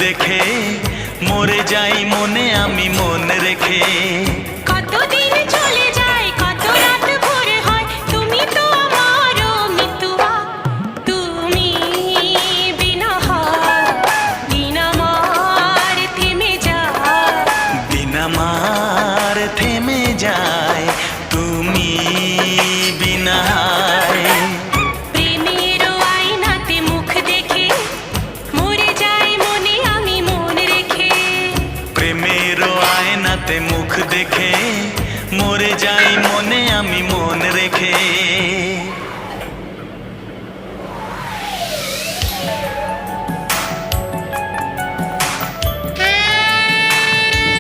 দেখে মরে যাই মনে আমি মন রেখে। কতদিন চলে যায় কত রাত ভোর হয়, তুমি তো আমারও মিতুয়া। তুমি বিনা হয় দিন আমার থেমে যায়, দিন আমার থেমে যায় তুমি বিনা। প্রেমের আয়নাতে মুখ দেখে মরে যায় মনে আমি মন রেখে। প্রেমের আয়নাতে মুখ দেখে মরে যাই মনে আমি মন রেখে।